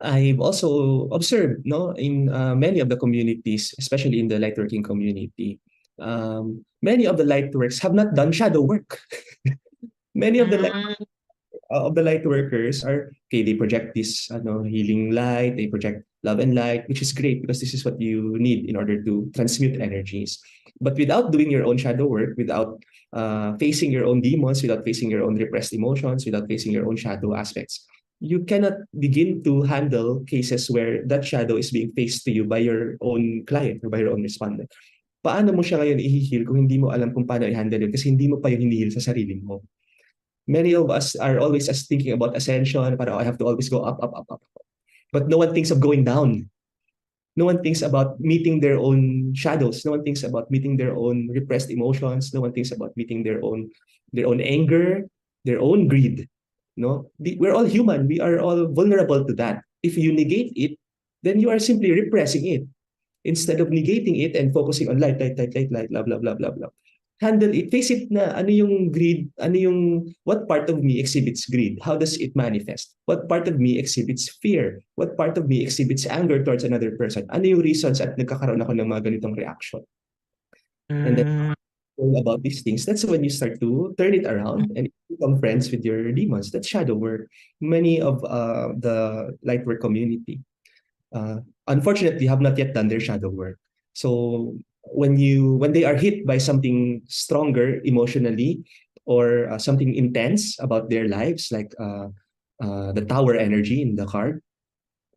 I've also observed, no, in many of the communities, especially in the lightworking community, many of the lightworks have not done shadow work. Many
Mm,
of the light workers are okay. They project this healing light. They project love and light, which is great because this is what you need in order to transmute energies. But without doing your own shadow work, without facing your own demons, without facing your own repressed emotions, without facing your own shadow aspects, you cannot begin to handle cases where that shadow is being faced to you by your own client or by your own respondent. Paano mo siya ngayon i-heal kung hindi mo alam kung paano i-handle yun kasi hindi mo pa yung hinihil sa sarili mo? Many of us are always as thinking about ascension, parang I have to always go up, up, up, up. But no one thinks of going down. No one thinks about meeting their own shadows. No one thinks about meeting their own repressed emotions. No one thinks about meeting their own anger, their own greed. No, we're all human. We are all vulnerable to that. If you negate it, then you are simply repressing it instead of negating it and focusing on light, light, light, light, light, love, love, love, love, love. Handle it. Face it na ano yung greed, what part of me exhibits greed? How does it manifest? What part of me exhibits fear? What part of me exhibits anger towards another person? Ano yung reasons at nagkakaroon ako ng mga ganitong reaction? And then
Mm.
about these things, that's when you start to turn it around and become friends with your demons. That's shadow work. Many of the light work community unfortunately have not yet done their shadow work. So when they are hit by something stronger emotionally or something intense about their lives, like the tower energy in the card,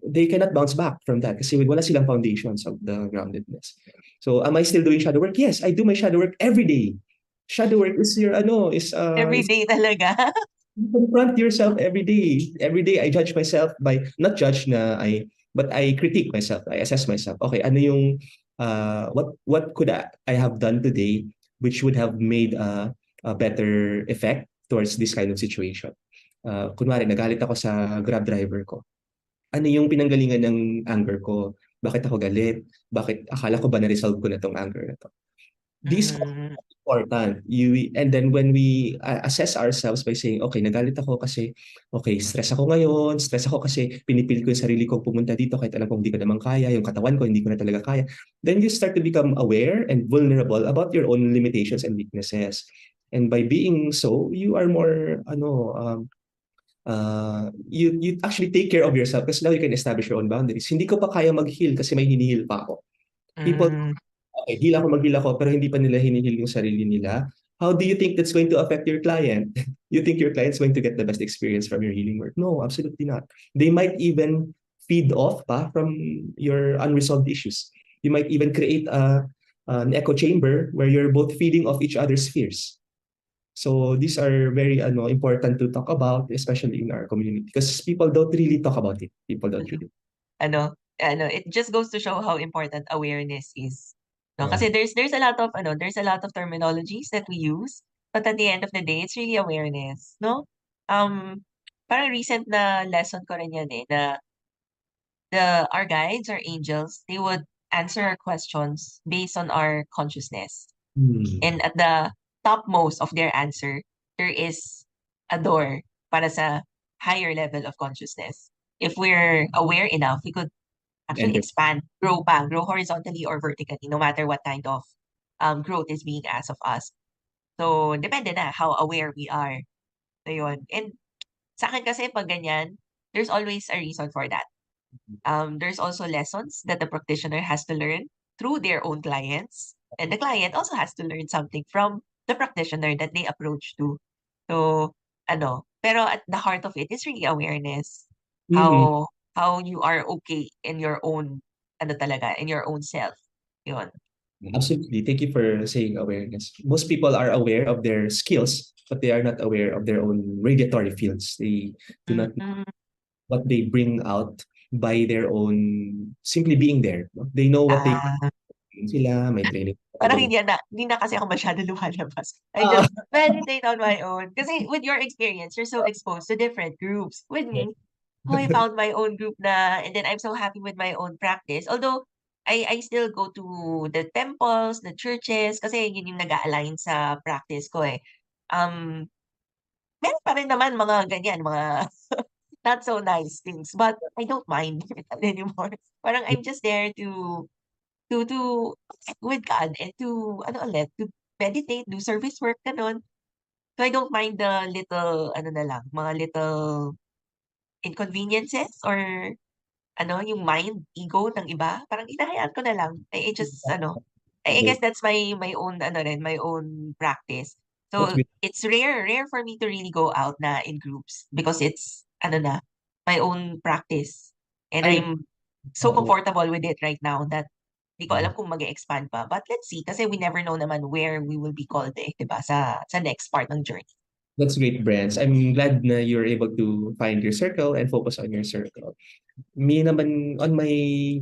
they cannot bounce back from that kasi wala silang foundations of the groundedness. So am I still doing shadow work? Yes, I do my shadow work every day. Shadow work is your
Every
is
day talaga.
you confront yourself every day. Every day I judge myself by not judge na but I critique myself. I assess myself. Okay, ano yung what could I have done today which would have made a better effect towards this kind of situation. Kunwari nagalit ako sa Grab driver ko. Ano yung pinanggalingan ng anger ko? Bakit ako galit? Bakit akala ko ba na-resolve ko na tong anger na to? These
Mm.
important. And then when we assess ourselves by saying, okay, nagalit ako kasi, okay, stress ako ngayon, stress ako kasi pinipilit ko yung sarili ko pumunta dito kahit alam kong hindi ko naman kaya, yung katawan ko hindi ko na talaga kaya. Then you start to become aware and vulnerable about your own limitations and weaknesses. And by being so, you are more, you actually take care of yourself because now you can establish your own boundaries. Hindi ko pa kaya mag-heal kasi may hinihil pa ako. People
Mm.
okay, heal ako, pero hindi pa nila hinihil yung sarili nila. How do you think that's going to affect your client? You think your client's going to get the best experience from your healing work? No, absolutely not. They might even feed off pa from your unresolved issues. You might even create an echo chamber where you're both feeding off each other's fears. So these are very important to talk about, especially in our community, because people don't really talk about it. People don't really.
It just goes to show how important awareness is. No,
Yeah.
kasi there's a lot of terminologies that we use, but at the end of the day, it's really awareness, no? Um, Parang recent na lesson ko rin yan eh, na our guides, our angels, they would answer our questions based on our consciousness.
Hmm.
And at the topmost of their answer, there is a door para sa higher level of consciousness. If we're aware enough, we could actually
Enter.
expand, grow horizontally or vertically, no matter what kind of growth is being asked of us. So, depende na how aware we are. So, yun. And sa akin kasi, pag ganyan, there's always a reason for that. There's also lessons that the practitioner has to learn through their own clients. And the client also has to learn something from the practitioner that they approach to. So, pero at the heart of it is really awareness.
Mhm.
How you are okay in your own, in your own self. Yun.
Absolutely. Thank you for saying awareness. Most people are aware of their skills, but they are not aware of their own radiatory fields. They do not know
Mm.
what they bring out by their own simply being there. No? They know what they
Ah,
sila, may training.
parang hindi na kasi ako masyado lumalabas. I
Ah,
just meditate on my own. Kasi with your experience, you're so exposed to different groups. With me, I found my own group na, and then I'm so happy with my own practice. Although, I still go to the temples, the churches, kasi yun yung nag-align sa practice ko eh. Um, Meron pa rin naman mga ganyan, mga not so nice things, but I don't mind it anymore. Parang I'm just there to with God and to meditate, do service work, ganun. So I don't mind the little, mga little inconveniences or yung mind, ego ng iba, parang hinahayaan ko na lang. I just, I guess that's my own, my own practice.
That's
So,
good.
it's rare for me to really go out na in groups because it's, my own practice. And
I
I'm so comfortable with it right now that di ko alam kung mag-expand pa. But let's see, kasi we never know naman where we will be called eh, 'di ba? Sa next part ng journey.
That's great, Brands. I'm glad na you're able to find your circle and focus on your circle. Me naman, on my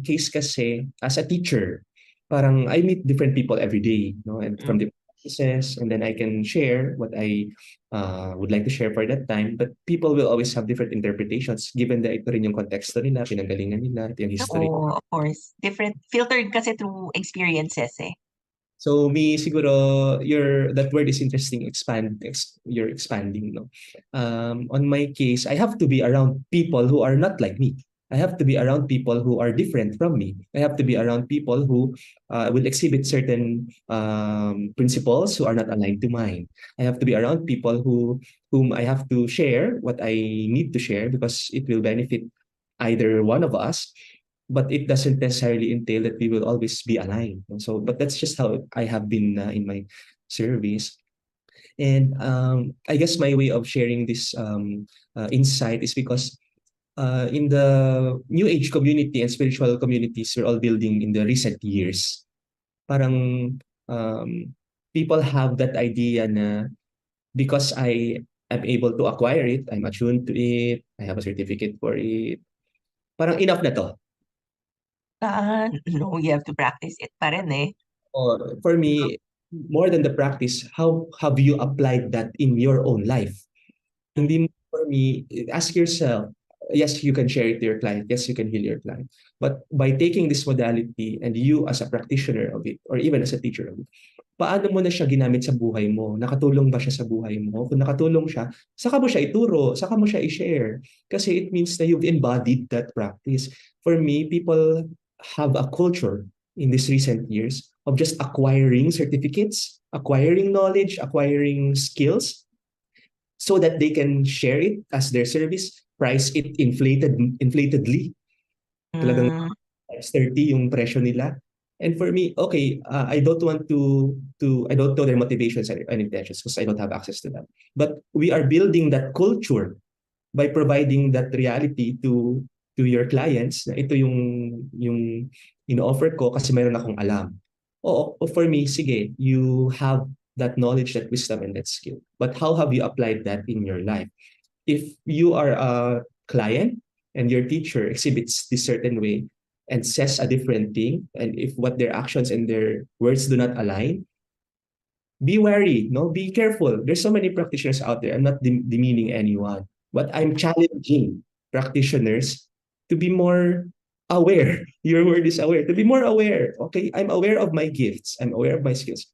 case kasi, as a teacher, parang I meet different people every day, no? And from
Mm.
different practices, and then I can share what I would like to share for that time. But people will always have different interpretations given na ito rin yung konteksto nila, pinanggalingan nila, ito yung history.
Oo, of course. Different, filtered kasi through experiences eh.
So me siguro that word is interesting, you're expanding, no. On my case, I have to be around people who are not like me. I have to be around people who are different from me. I have to be around people who will exhibit certain principles who are not aligned to mine. I have to be around people whom I have to share what I need to share because it will benefit either one of us, but it doesn't necessarily entail that we will always be aligned. So, but that's just how I have been in my service. And I guess my way of sharing this insight is because in the New Age community and spiritual communities we're all building in the recent years, parang people have that idea na because I am able to acquire it, I'm attuned to it, I have a certificate for it, parang enough na to.
No, you have to practice it pa rin eh.
Or for me, more than the practice, how have you applied that in your own life? Hindi mo, for me, ask yourself, yes, you can share it to your client. Yes, you can heal your client. But by taking this modality and you as a practitioner of it, or even as a teacher of it, paano mo na siya ginamit sa buhay mo? Nakatulong ba siya sa buhay mo? Kung nakatulong siya, saka mo siya ituro, saka mo siya i-share. Kasi it means that you've embodied that practice. For me, people have a culture in these recent years of just acquiring certificates, acquiring knowledge, acquiring skills, so that they can share it as their service, price it inflatedly. Talagang
Mm,
times 30 yung presyo nila. And for me, okay, I don't want to I don't know their motivations and intentions because I don't have access to them. But we are building that culture by providing that reality to your clients na ito yung ino-offer ko kasi mayroon akong alam. Oo, for me, sige, you have that knowledge, that wisdom, and that skill. But how have you applied that in your life? If you are a client and your teacher exhibits this certain way and says a different thing, and if what their actions and their words do not align, be wary, no? Be careful. There's so many practitioners out there. I'm not demeaning anyone, but I'm challenging practitioners to be more aware. Your word is aware. To be more aware. Okay, I'm aware of my gifts. I'm aware of my skills.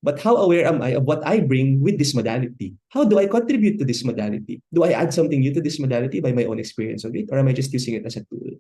But how aware am I of what I bring with this modality? How do I contribute to this modality? Do I add something new to this modality by my own experience of it, or am I just using it as a tool?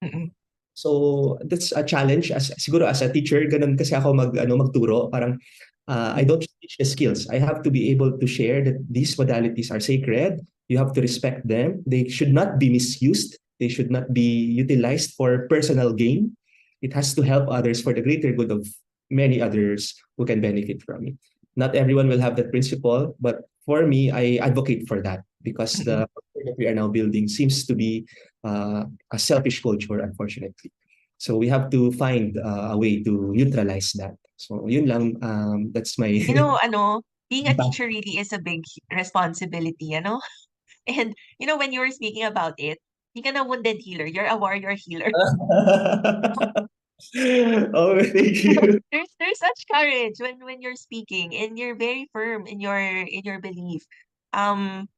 mm-mm.
So that's a challenge as siguro as a teacher, ganun kasi ako magturo, parang I don't teach the skills. I have to be able to share that these modalities are sacred. You have to respect them. They should not be misused. They should not be utilized for personal gain. It has to help others for the greater good of many others who can benefit from it. Not everyone will have that principle, but for me, I advocate for that because
Mm-mm.
the culture that we are now building seems to be a selfish culture, unfortunately. So we have to find a way to neutralize that. So yun lang, that's my
You know, being a teacher really is a big responsibility, And, when you were speaking about it, hindi ka na wounded healer, you're a warrior healer.
Oh, thank you.
There's such courage when you're speaking and you're very firm in your belief. Um,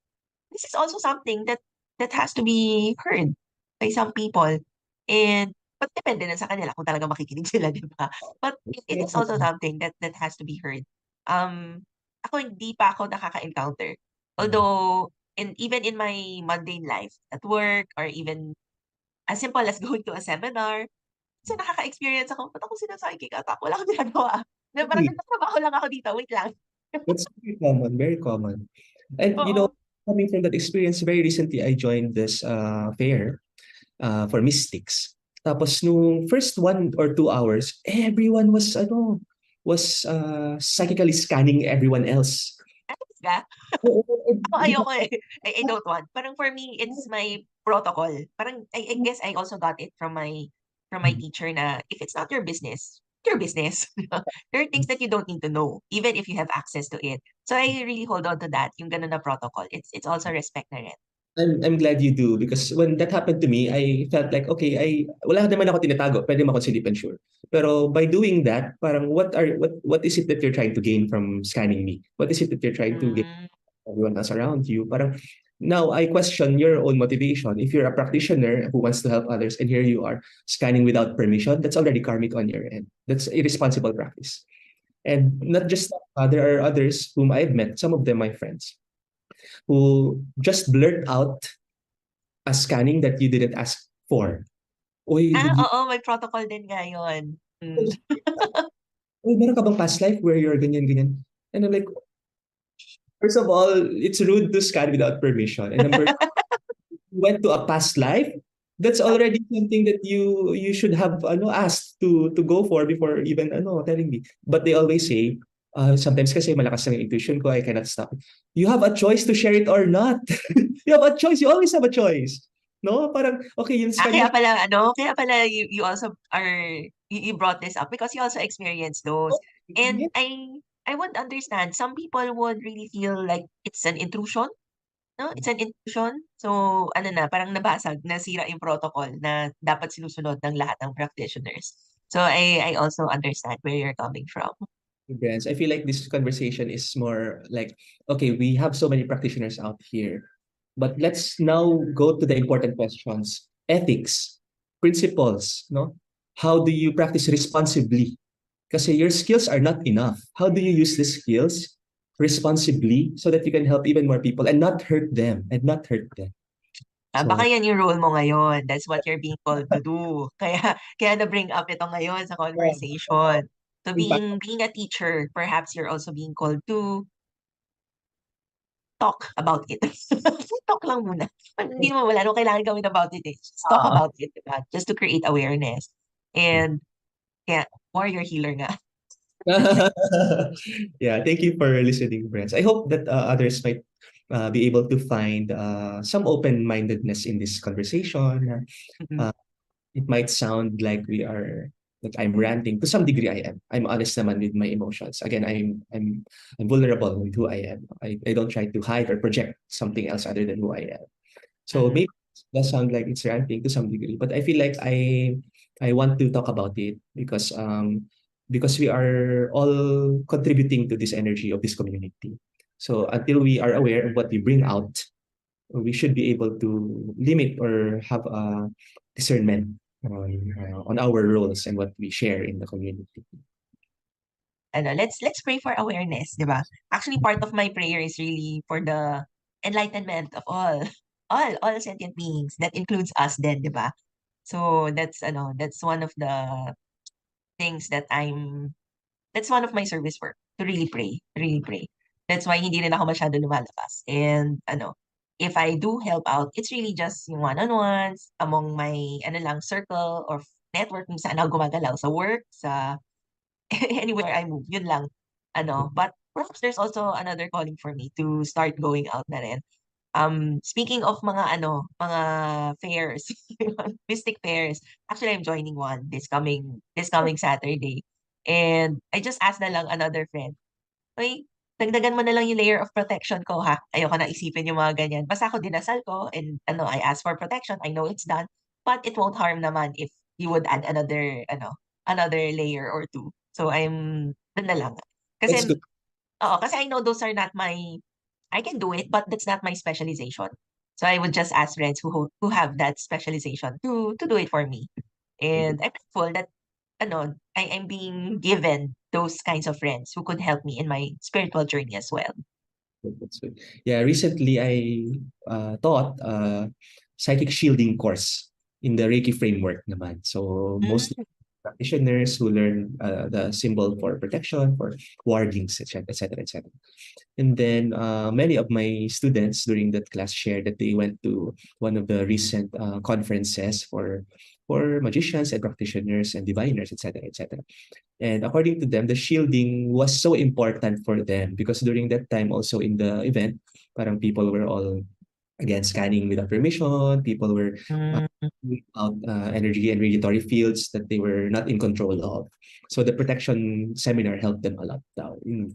this is also something that has to be heard by some people. And but depende na sa kanila kung talaga makikinig sila, di ba? But it is also something that has to be heard. Ako hindi pa ako nakaka-encounter. Although even in my mundane life at work or even as simple as going to a seminar, kasi nakaka-experience ako, ba't ako sinasakikik-attack? Wala akong ginagawa. Na parang
Really,
nagtatrabaho lang ako dito, wait lang.
that's very common, very common. And
Oo.
coming from that experience, very recently I joined this fair for mystics. Tapos nung first 1 or 2 hours, everyone was psychically scanning everyone else.
Ayos ka?
Oo,
Ako ayoko eh. I don't want. Parang for me, it's my protocol. Parang I guess I also got it from my teacher na if it's not your business, your business. There are things that you don't need to know, even if you have access to it. So I really hold on to that, yung ganun na protocol. It's also respect na rin.
I'm glad you do because when that happened to me, I felt like, okay, wala naman ako tinatago. Pwede mo ako sleep and sure. Pero by doing that, parang what is it that you're trying to gain from scanning me? What is it that you're trying to gain
Mm.
from everyone else around you? Parang now I question your own motivation. If you're a practitioner who wants to help others and here you are scanning without permission, that's already karmic on your end. That's irresponsible practice. And not just that, there are others whom I've met, some of them my friends, who just blurt out a scanning that you didn't ask for. Uy, did you,
Oo, may protocol din nga yun. Mm.
uy, meron ka bang past life where you're ganyan, ganyan? And I'm like, first of all, it's rude to scan without permission. And number two, you went to a past life, that's already something that you should have asked to go for before even telling me. But they always say, sometimes kasi malakas ng intuition ko, I cannot stop. You have a choice to share it or not. You have a choice. You always have a choice. No? Parang, okay, yung scan mo.
Kaya pala you also you brought this up because you also experienced those. And I would understand, some people would really feel like it's an intrusion, no? It's an intrusion. So, parang nabasag, nasira yung protocol na dapat sinusunod ng lahat ng practitioners. So, I also understand where you're coming from.
Brands. I feel like this conversation is more like, okay, we have so many practitioners out here, but let's now go to the important questions. Ethics, principles, no? How do you practice responsibly? Kasi your skills are not enough. How do you use the skills responsibly so that you can help even more people and not hurt them and not hurt them?
Baka
So,
yan yung role mo ngayon. That's what you're being called to do. Kaya na-bring up ito ngayon sa conversation. So
impact.
being a teacher, perhaps you're also being called to talk about it. Talk lang muna. Hindi naman wala nung kailangan gawin about it eh. Just talk
Ah.
about it, diba? Just to create awareness. And kaya, warrior healer nga.
Yeah, thank you for listening, friends. I hope that others might be able to find some open-mindedness in this conversation.
Mhm.
Uh, it might sound like I'm ranting. To some degree, I am. I'm honest naman with my emotions. Again, I'm vulnerable with who I am. I don't try to hide or project something else other than who I am. So
Mhm.
maybe it does sound like it's ranting to some degree, but I feel like I want to talk about it because we are all contributing to this energy of this community. So until we are aware of what we bring out, we should be able to limit or have a discernment on our roles and what we share in the community.
Let's pray for awareness, di ba? Actually, part of my prayer is really for the enlightenment of all sentient beings. That includes us then, di ba? So that's one of the things that's one of my service work, to really pray, to really pray. That's why hindi rin ako masyado lumalabas. And if I do help out, it's really just yung one-on-ones among my circle or network kung saan ako gumagalaw sa work, sa anywhere I move, yun lang. But perhaps there's also another calling for me to start going out na rin. Speaking of mga fairs, mystic fairs. Actually, I'm joining one this coming Saturday. And I just asked na lang another friend, "Uy, dagdagan mo na lang yung layer of protection ko ha. Ayoko na isipin yung mga ganyan. Basta ako dinasal ko and I ask for protection. I know it's done, but it won't harm naman if you would add another layer or two." So dun na lang.
That's
Kasi
good.
kasi I know those are not I can do it, but that's not my specialization. So I would just ask friends who have that specialization to do it for me. And I'm thankful that I'm being given those kinds of friends who could help me in my spiritual journey as well.
That's good. Yeah, recently I taught a psychic shielding course in the Reiki framework naman. So mostly
Mm.
practitioners who learn the symbol for protection, for wardings, etc., etc., etc. And then many of my students during that class shared that they went to one of the recent conferences for magicians and practitioners and diviners, etc., etc. And according to them, the shielding was so important for them because during that time, also in the event, parang people were all again, scanning without permission. People were
Mm.
out energy and radiatory fields that they were not in control of. So the protection seminar helped them a lot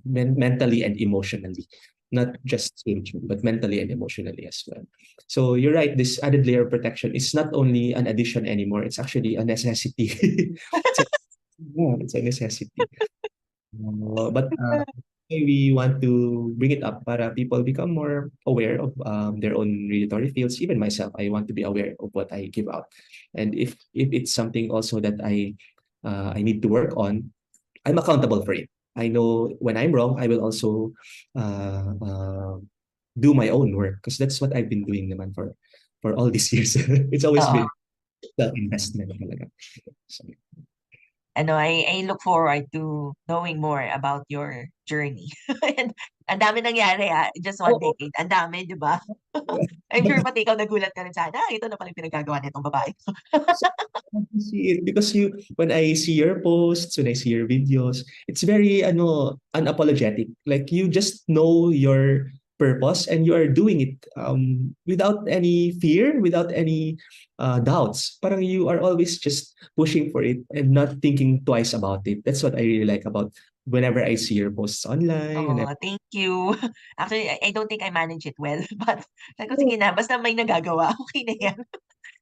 mentally and emotionally, not just spiritually, but mentally and emotionally as well. So you're right, this added layer of protection is not only an addition anymore, it's actually a necessity. It's a necessity. But we want to bring it up para people become more aware of their own regulatory fields. Even myself, I want to be aware of what I give out. And if it's something also that I need to work on, I'm accountable for it. I know when I'm wrong, I will also uh, uh, do my own work because that's what I've been doing naman for all these years. It's always
Oo.
been self-investment talaga. So,
I look forward to knowing more about your journey. And ang dami nangyari just one
oh,
decade. Ang dami, di ba? I'm sure pati ikaw nagulat ka rin sana. Ito na pala yung pinagagawa nitong babae.
so I see it because when I see your posts, when I see your videos, it's very unapologetic. Like you just know your purpose and you are doing it without any fear, without any doubts. Parang you are always just pushing for it and not thinking twice about it. That's what I really like about whenever I see your posts online.
Oh, thank you. Actually, I don't think I manage it well. But sabi ko, sige na, basta may nagagawa. Okay na yan.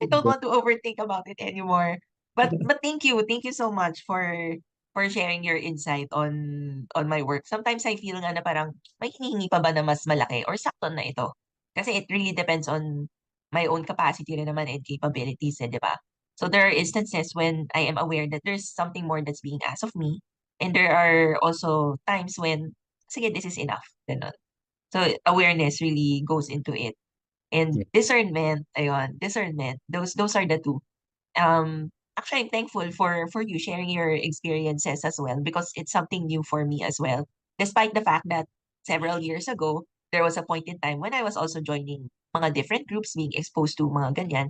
I don't want to overthink about it anymore. But thank you. Thank you so much for sharing your insight on my work. Sometimes I feel nga na parang may hinihingi pa ba na mas malaki or sakto na ito. Kasi it really depends on my own capacity rin naman and capabilities, di ba? So there are instances when I am aware that there's something more that's being asked of me. And there are also times when, sige, this is enough. Ganun. So awareness really goes into it. And
Yeah.
discernment, ayun, discernment. Those are the two. Actually, I'm thankful for you sharing your experiences as well because it's something new for me as well. Despite the fact that several years ago, there was a point in time when I was also joining mga different groups, being exposed to mga ganyan.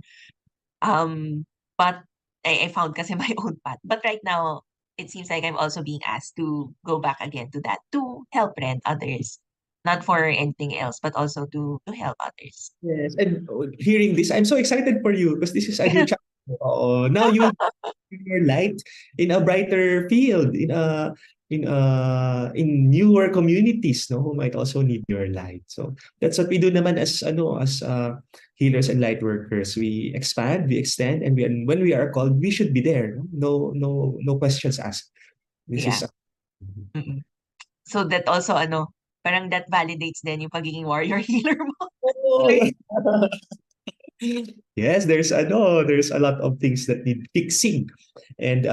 But I found kasi my own path. But right now, it seems like I'm also being asked to go back again to that to help rent others. Not for anything else, but also to help others.
Yes. And hearing this, I'm so excited for you because this is a new chapter. Now you will your light in a brighter field in newer communities no who might also need your light. So that's what we do naman as healers and light workers. We expand, we extend, and when we are called, we should be there. No questions asked. This
Yeah.
is
Mm-mm. So that also parang that validates din yung pagiging warrior healer mo.
oh,
Right?
yes, there's a lot of things that need fixing, and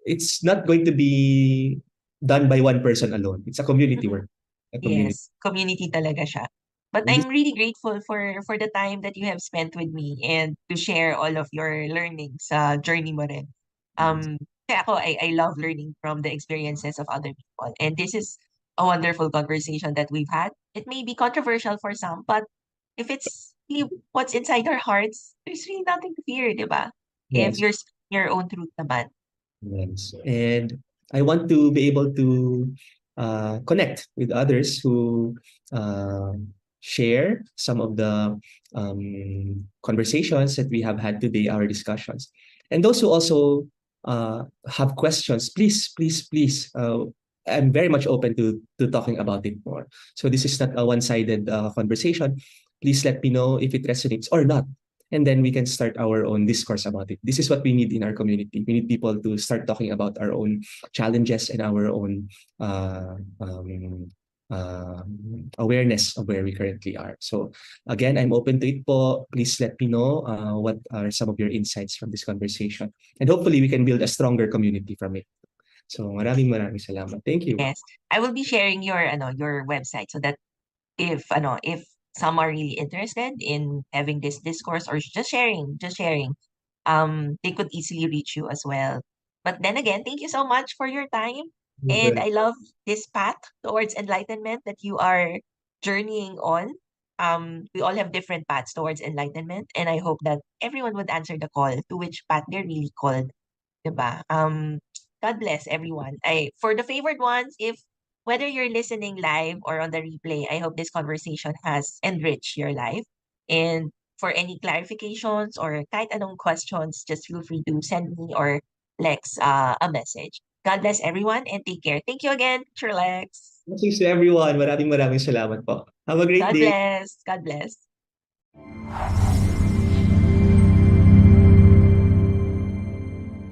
it's not going to be done by one person alone. It's a community
Mm-mm.
work, a community.
Yes, community talaga siya. But
And this,
I'm really grateful for the time that you have spent with me and to share all of your learnings sa journey mo rin. Kaya ako, I love learning from the experiences of other people. And this is a wonderful conversation that we've had. It may be controversial for some, but if it's really what's inside our hearts, there's really nothing to fear, di ba? If
yes,
you're speaking your own truth naman.
yes, and I want to be able to connect with others who uh, share some of the conversations that we have had today, our discussions, and those who also have questions. Please. I'm very much open to talking about it more. So this is not a one-sided conversation. Please let me know if it resonates or not, and then we can start our own discourse about it. This is what we need in our community. We need people to start talking about our own challenges and our own uh, um, uh, awareness of where we currently are. So again, I'm open to it po. Please let me know what are some of your insights from this conversation. And hopefully we can build a stronger community from it. So maraming salamat. Thank you.
Yes. I will be sharing your website so that if some are really interested in having this discourse or just sharing, they could easily reach you as well. But then again, thank you so much for your time. And I love this path towards enlightenment that you are journeying on. We all have different paths towards enlightenment, and I hope that everyone would answer the call to which path they're really called, diba? God bless everyone. For the favored ones, if whether you're listening live or on the replay, I hope this conversation has enriched your life. And for any clarifications or kahit anong questions, just feel free to send me or Lex a message. God bless everyone and take care. Thank you again, Teacher Lex.
Blessings to everyone. Maraming salamat po. Have a great
God
day.
bless. God bless.